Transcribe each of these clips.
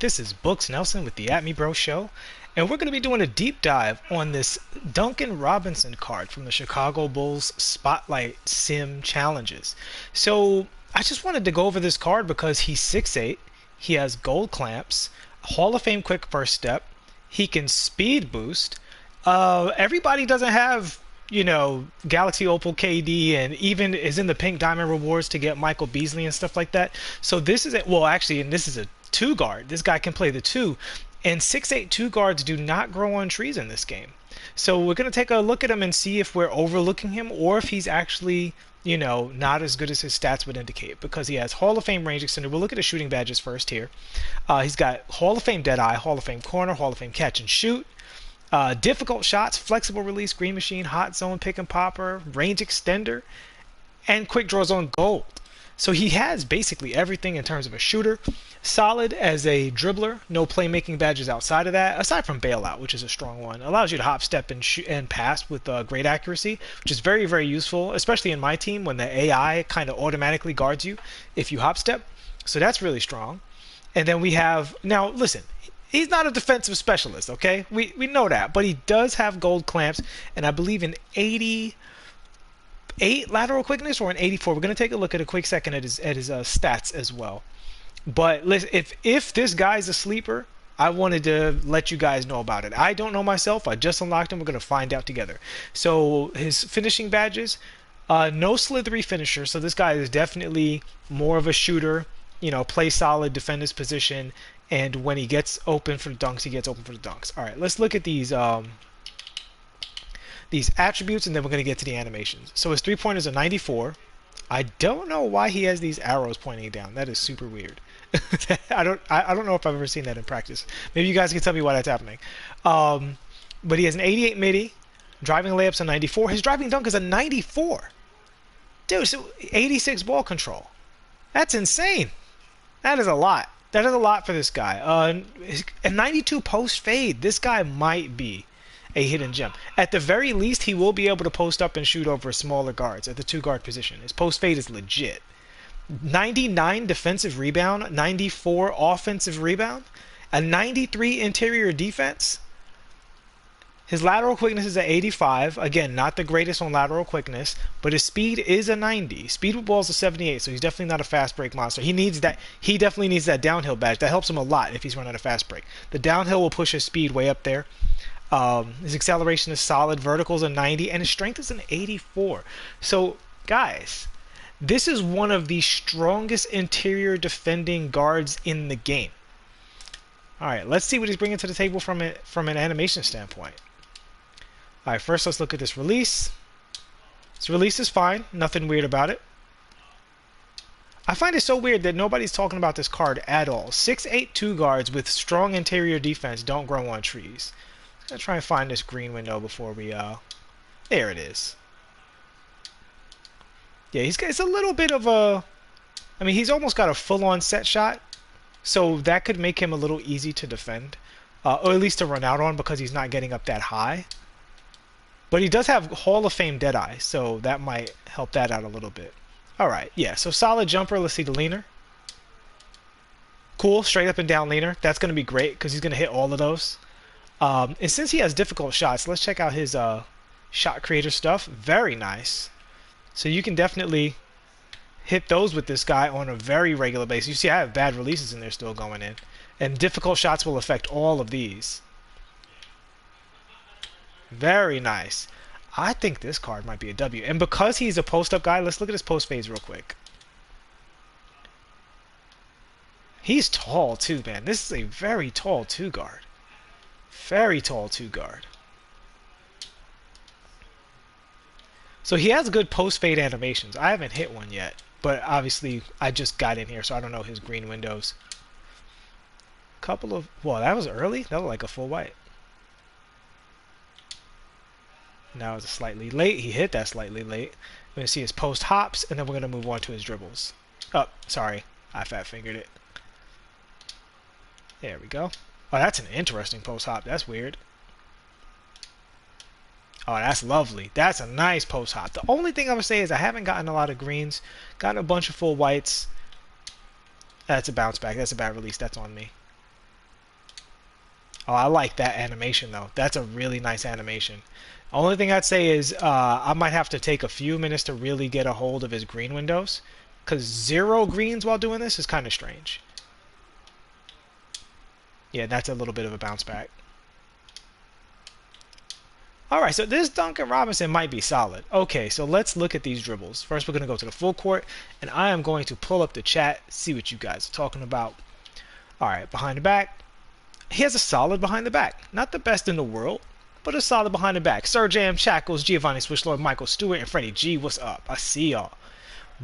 This is Books Nelson with the At Me Bro Show, and we're going to be doing a deep dive on this Duncan Robinson card from the Chicago Bulls Spotlight Sim Challenges. So I just wanted to go over this card because he's 6'8", he has gold clamps, Hall of Fame quick first step, he can speed boost. Everybody doesn't have Galaxy Opal KD and even is in the pink diamond rewards to get Michael Beasley and stuff like that. So this is and this is a two guard. This guy can play the two, and 6'8" two guards do not grow on trees in this game. So we're gonna take a look at him and see if we're overlooking him or if he's actually not as good as his stats would indicate, because he has Hall of Fame range extender. We'll look at his shooting badges first here. He's got Hall of Fame Deadeye, Hall of Fame Corner, Hall of Fame Catch and Shoot. Difficult shots, flexible release, green machine, hot zone, pick and popper, range extender, and quick draw zone gold. So he has basically everything in terms of a shooter. Solid as a dribbler, no playmaking badges outside of that, aside from bailout, which is a strong one. Allows you to hop, step, and pass with great accuracy, which is very, very useful, especially in my team when the AI kind of automatically guards you if you hop step. So that's really strong. And then we have, now listen, he's not a defensive specialist, okay? We know that, but he does have gold clamps, and I believe an 88 lateral quickness or an 84. We're going to take a look at a quick second at his stats as well. But listen, if this guy's a sleeper, I wanted to let you guys know about it. I don't know myself. I just unlocked him. We're going to find out together. So his finishing badges, no slithery finisher. So this guy is definitely more of a shooter. Play solid, defend his position, and when he gets open for the dunks, he gets open for the dunks. All right, let's look at these attributes, and then we're going to get to the animations. So his three-pointer is a 94. I don't know why he has these arrows pointing down. That is super weird. I don't know if I've ever seen that in practice. Maybe you guys can tell me why that's happening. But he has an 88 midi, driving layups a 94. His driving dunk is a 94. Dude, so 86 ball control. That's insane. That is a lot. That is a lot for this guy. A 92 post fade. This guy might be a hidden gem. At the very least, he will be able to post up and shoot over smaller guards at the two guard position. His post fade is legit. 99 defensive rebound, 94 offensive rebound, a 93 interior defense. His lateral quickness is at 85. Again, not the greatest on lateral quickness, but his speed is a 90. Speed with balls is a 78, so he's definitely not a fast break monster. He needs that. He definitely needs that downhill badge. That helps him a lot if he's running a fast break. The downhill will push his speed way up there. His acceleration is solid. Vertical is a 90, and his strength is an 84. So, guys, this is one of the strongest interior defending guards in the game. All right, let's see what he's bringing to the table from an animation standpoint. All right, first let's look at this release. This release is fine. Nothing weird about it. I find it so weird that nobody's talking about this card at all. 6'8" two guards with strong interior defense don't grow on trees. I'm going to try and find this green window before we... There it is. Yeah, it's a little bit of a... I mean, he's almost got a full-on set shot, so that could make him a little easy to defend. Or at least to run out on, because he's not getting up that high. But he does have Hall of Fame Deadeye, so that might help that out a little bit. Alright, yeah, so solid jumper. Let's see the leaner. Cool, straight up and down leaner. That's going to be great, because he's going to hit all of those. And since he has difficult shots, let's check out his shot creator stuff. Very nice. So you can definitely hit those with this guy on a very regular basis. You see I have bad releases in there still going in. And difficult shots will affect all of these. Very nice. I think this card might be a W. And because he's a post-up guy, let's look at his post fades real quick. He's tall too, man. This is a very tall two guard. Very tall two guard. So he has good post fade animations. I haven't hit one yet, but obviously I just got in here, so I don't know his green windows. Couple of, well, that was early. That was like a full white. Now it's slightly late. He hit that slightly late. We're going to see his post hops, and then we're going to move on to his dribbles. Oh, sorry. I fat fingered it. There we go. Oh, that's an interesting post hop. That's weird. Oh, that's lovely. That's a nice post hop. The only thing I would say is I haven't gotten a lot of greens. Gotten a bunch of full whites. That's a bounce back. That's a bad release. That's on me. Oh, I like that animation though. That's a really nice animation. Only thing I'd say is I might have to take a few minutes to really get a hold of his green windows, because 0 greens while doing this is kind of strange. Yeah, that's a little bit of a bounce back. Alright, so this Duncan Robinson might be solid. Okay, so let's look at these dribbles. First, we're going to go to the full court, and I am going to pull up the chat, see what you guys are talking about. Alright, behind the back. He has a solid behind the back. Not the best in the world, but a solid behind the back. Sir Jam, Shackles, Giovanni Swishlord, Michael Stewart, and Freddie G. What's up? I see y'all.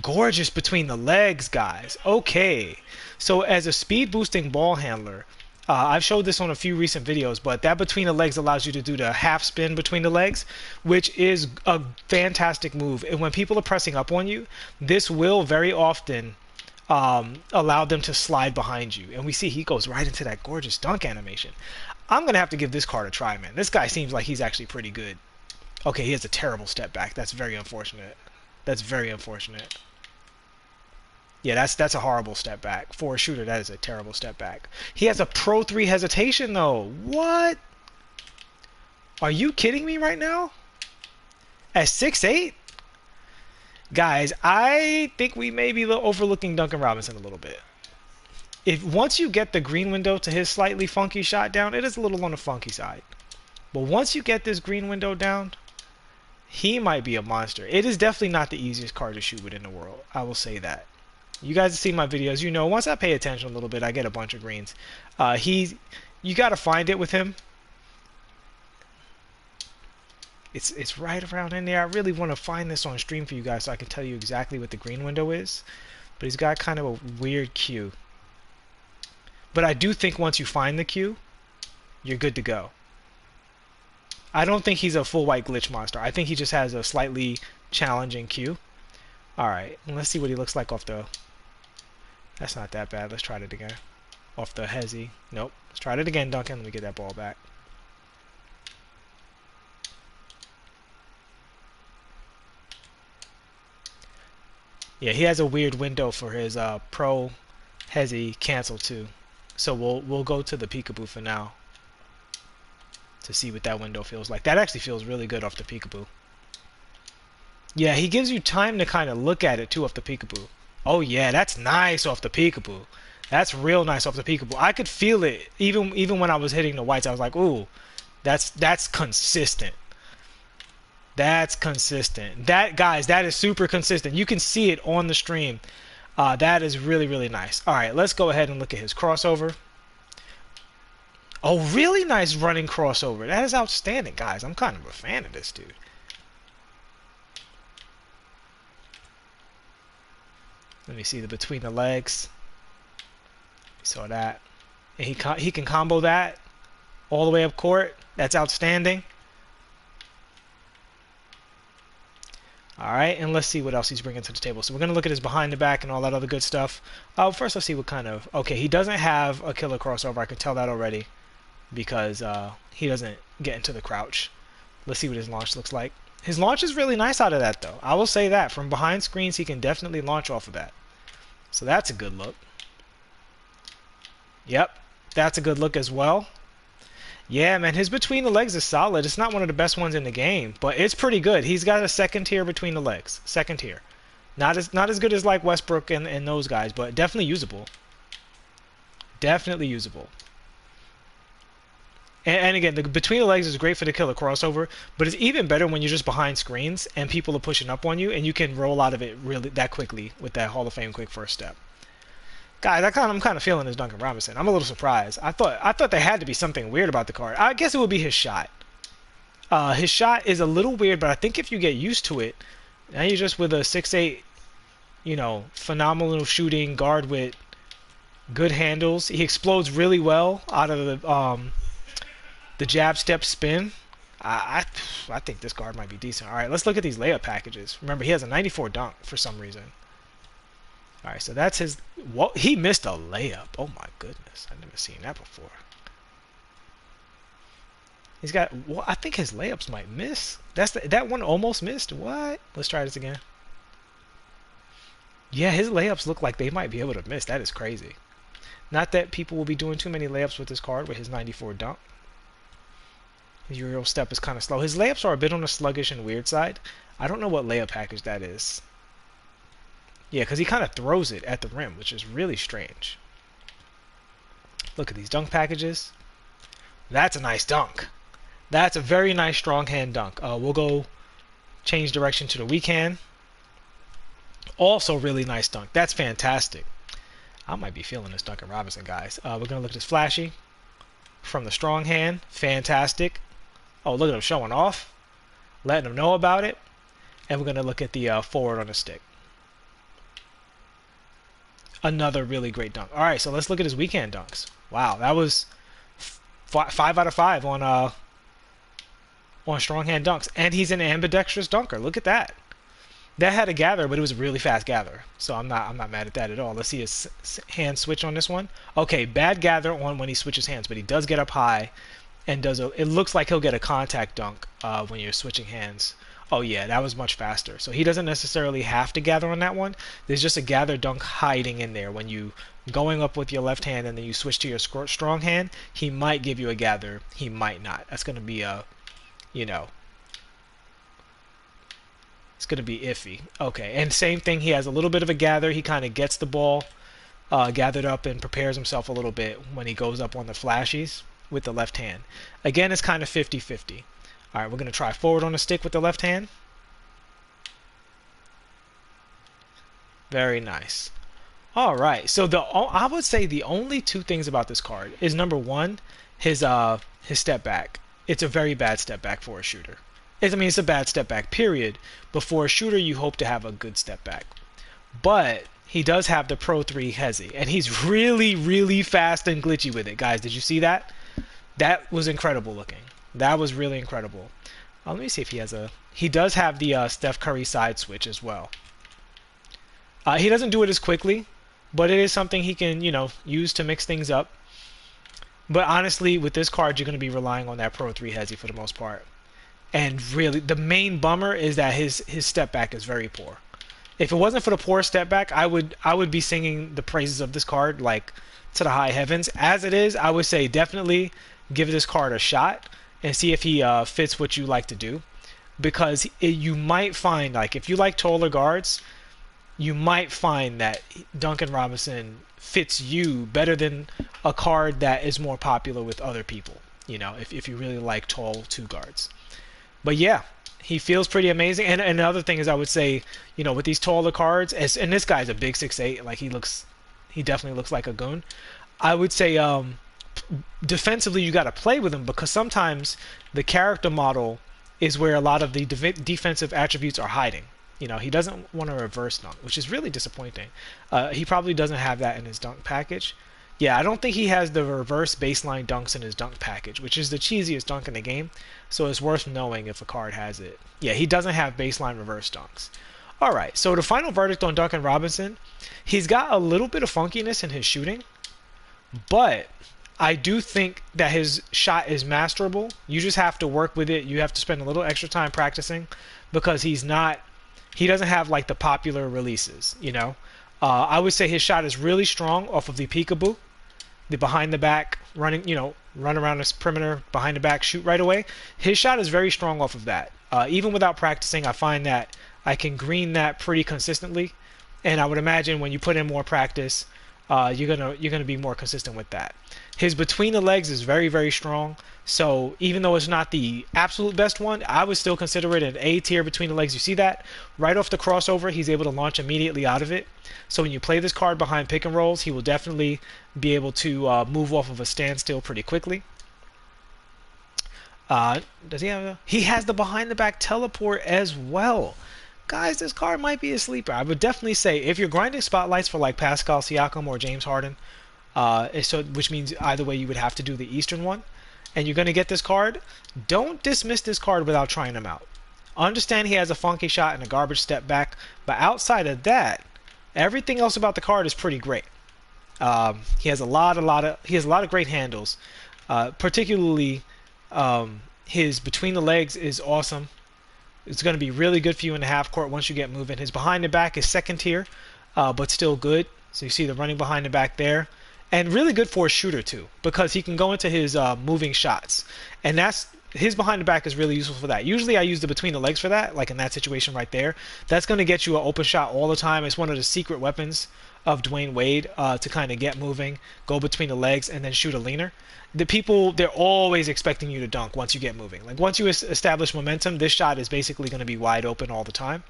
Gorgeous between the legs, guys. Okay. So as a speed boosting ball handler, I've showed this on a few recent videos, but that between the legs allows you to do the half spin between the legs, which is a fantastic move. And when people are pressing up on you, this will very often allow them to slide behind you. And we see he goes right into that gorgeous dunk animation. I'm going to have to give this card a try, man. This guy seems like he's actually pretty good. Okay, he has a terrible step back. That's very unfortunate. That's very unfortunate. Yeah, that's a horrible step back. For a shooter, that is a terrible step back. He has a Pro 3 hesitation, though. What? Are you kidding me right now? At 6'8"? Guys, I think we may be overlooking Duncan Robinson a little bit. If once you get the green window to his slightly funky shot down, it is a little on the funky side. But once you get this green window down, he might be a monster. It is definitely not the easiest card to shoot with in the world. I will say that. You guys have seen my videos. You know, once I pay attention a little bit, I get a bunch of greens. You got to find it with him. It's right around in there. I really want to find this on stream for you guys so I can tell you exactly what the green window is. But he's got kind of a weird cue. But I do think once you find the cue, you're good to go. I don't think he's a full white glitch monster. I think he just has a slightly challenging cue. Alright, let's see what he looks like off the... That's not that bad. Let's try it again. Off the hezzy. Nope. Let's try it again, Duncan. Let me get that ball back. Yeah, he has a weird window for his Pro hezzy cancel too. So we'll go to the peekaboo for now to see what that window feels like. That actually feels really good off the peekaboo. Yeah, he gives you time to kind of look at it too off the peekaboo. Oh yeah, that's nice off the peekaboo. That's real nice off the peekaboo. I could feel it even when I was hitting the whites. I was like, ooh, that's consistent. That's consistent. That, guys, that is super consistent. You can see it on the stream. That is really, really nice. All right, let's go ahead and look at his crossover. Oh, really nice running crossover. That is outstanding, guys. I'm kind of a fan of this dude. Let me see the between the legs. We saw that. And he can combo that all the way up court. That's outstanding. Alright, and let's see what else he's bringing to the table. So we're going to look at his behind the back and all that other good stuff. First, let's see what kind of... Okay, he doesn't have a killer crossover. I can tell that already because he doesn't get into the crouch. Let's see what his launch looks like. His launch is really nice out of that, though. I will say that. From behind screens, he can definitely launch off of that. So that's a good look. Yep, that's a good look as well. Yeah, man, his between the legs is solid. It's not one of the best ones in the game, but it's pretty good. He's got a second tier between the legs. Second tier. Not as good as like Westbrook and those guys, but definitely usable. Definitely usable. And again, the between the legs is great for the killer crossover, but it's even better when you're just behind screens and people are pushing up on you and you can roll out of it really that quickly with that Hall of Fame quick first step. Guys, I'm kind of feeling this Duncan Robinson. I'm a little surprised. I thought there had to be something weird about the card. I guess it would be his shot. His shot is a little weird, but I think if you get used to it, now you're just with a 6'8", you know, phenomenal shooting guard with good handles. He explodes really well out of the jab step spin. I think this guard might be decent. All right, let's look at these layup packages. Remember, he has a 94 dunk for some reason. All right, so that's his... What? He missed a layup. Oh, my goodness. I've never seen that before. He's got... Well, I think his layups might miss. That one almost missed. What? Let's try this again. Yeah, his layups look like they might be able to miss. That is crazy. Not that people will be doing too many layups with this card with his 94 dunk. His Euro step is kind of slow. His layups are a bit on the sluggish and weird side. I don't know what layup package that is. Yeah, because he kind of throws it at the rim, which is really strange. Look at these dunk packages. That's a nice dunk. That's a very nice strong hand dunk. We'll go change direction to the weak hand. Also really nice dunk. That's fantastic. I might be feeling this Duncan Robinson, guys. We're going to look at this flashy from the strong hand. Fantastic. Oh, look at him showing off. Letting him know about it. And we're going to look at the forward on the stick. Another really great dunk. All right, so let's look at his weak hand dunks. Wow, that was 5 out of 5 on strong hand dunks. And he's an ambidextrous dunker. Look at that. That had a gather, but it was a really fast gather. So I'm not mad at that at all. Let's see his hand switch on this one. Okay, bad gather on when he switches hands, but he does get up high and does it looks like he'll get a contact dunk when you're switching hands. Oh yeah, that was much faster. So he doesn't necessarily have to gather on that one. There's just a gather dunk hiding in there. When you going up with your left hand and then you switch to your strong hand, he might give you a gather. He might not. That's going to be a, you know, it's going to be iffy. Okay, and same thing. He has a little bit of a gather. He kind of gets the ball gathered up and prepares himself a little bit when he goes up on the flashies with the left hand. Again, it's kind of 50-50. All right, we're going to try forward on the stick with the left hand. Very nice. All right, so I would say the only two things about this card is, number one, his step back. It's a very bad step back for a shooter. It's a bad step back, period. But for a shooter, you hope to have a good step back. But he does have the Pro 3 Hezi, and he's really, really fast and glitchy with it. Guys, did you see that? That was incredible looking. That was really incredible. Let me see if he has a... He does have the Steph Curry side switch as well. He doesn't do it as quickly, but it is something he can, use to mix things up. But honestly, with this card, you're going to be relying on that Pro 3 Hezi for the most part. And really, the main bummer is that his step back is very poor. If it wasn't for the poor step back, I would be singing the praises of this card like to the high heavens. As it is, I would say definitely give this card a shot and see if he fits what you like to do, because you might find, like, if you like taller guards, you might find that Duncan Robinson fits you better than a card that is more popular with other people, if you really like tall two guards. But yeah, he feels pretty amazing. And another thing is, I would say, with these taller cards, and this guy's a big 6'8", like he definitely looks like a goon. I would say defensively you got to play with him, because sometimes the character model is where a lot of the defensive attributes are hiding. He doesn't want to reverse dunk, which is really disappointing. He probably doesn't have that in his dunk package. Yeah, I don't think he has the reverse baseline dunks in his dunk package, which is the cheesiest dunk in the game, so it's worth knowing if a card has it. Yeah, he doesn't have baseline reverse dunks. Alright, so the final verdict on Duncan Robinson, he's got a little bit of funkiness in his shooting, but I do think that his shot is masterable. You just have to work with it. You have to spend a little extra time practicing, because he doesn't have like the popular releases, I would say his shot is really strong off of the peekaboo, the behind the back, running, run around this perimeter, behind the back, shoot right away. His shot is very strong off of that. Even without practicing, I find that I can green that pretty consistently, and I would imagine when you put in more practice, you're gonna be more consistent with that. His between the legs is very, very strong. So even though it's not the absolute best one, I would still consider it an A tier between the legs. You see that? Right off the crossover, he's able to launch immediately out of it. So when you play this card behind pick and rolls, he will definitely be able to move off of a standstill pretty quickly. Does he have he has the behind the back teleport as well. Guys, this card might be a sleeper. I would definitely say if you're grinding spotlights for like Pascal Siakam or James Harden, which means either way you would have to do the Eastern one, and you're going to get this card, don't dismiss this card without trying him out. Understand he has a funky shot and a garbage step back, but outside of that, everything else about the card is pretty great. He has a lot of great handles, particularly his between the legs is awesome. It's going to be really good for you in the half court once you get moving. His behind the back is second tier, but still good. So you see the running behind the back there. and really good for a shooter too, because he can go into his moving shots, and that's his behind the back is really useful for that. Usually I use the between the legs for that, like in that situation right there. That's going to get you an open shot all the time. It's one of the secret weapons of Dwayne Wade, to kind of get moving, go between the legs, and then shoot a leaner. The people, they're always expecting you to dunk once you get moving. Like once you establish momentum, this shot is basically going to be wide open all the time.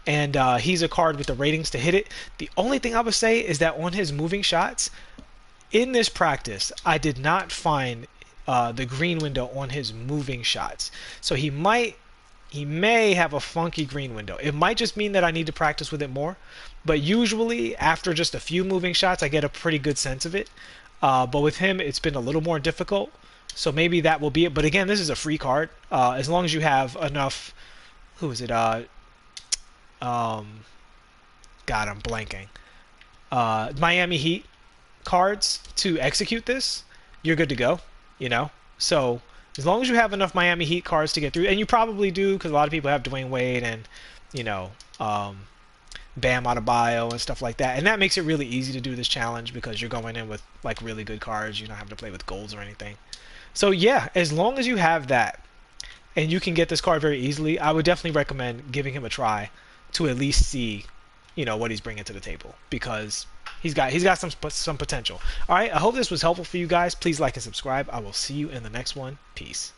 And he's a card with the ratings to hit it. The only thing I would say is that on his moving shots, in this practice, I did not find the green window on his moving shots. So he may have a funky green window. It might just mean that I need to practice with it more. But usually, after just a few moving shots, I get a pretty good sense of it. But with him, it's been a little more difficult. So maybe that will be it. But again, this is a free card. As long as you have enough... Who is it? God, I'm blanking. Miami Heat cards to execute this, you're good to go, you know? So as long as you have enough Miami Heat cards to get through, and you probably do, because a lot of people have Dwayne Wade and, you know, Bam Adebayo and stuff like that, and that makes it really easy to do this challenge because you're going in with like really good cards. You don't have to play with golds or anything. So yeah, as long as you have that and you can get this card very easily, I would definitely recommend giving him a try to at least see, you know, what he's bringing to the table, because he's got some potential. All right, I hope this was helpful for you guys. Please like and subscribe. I will see you in the next one. Peace.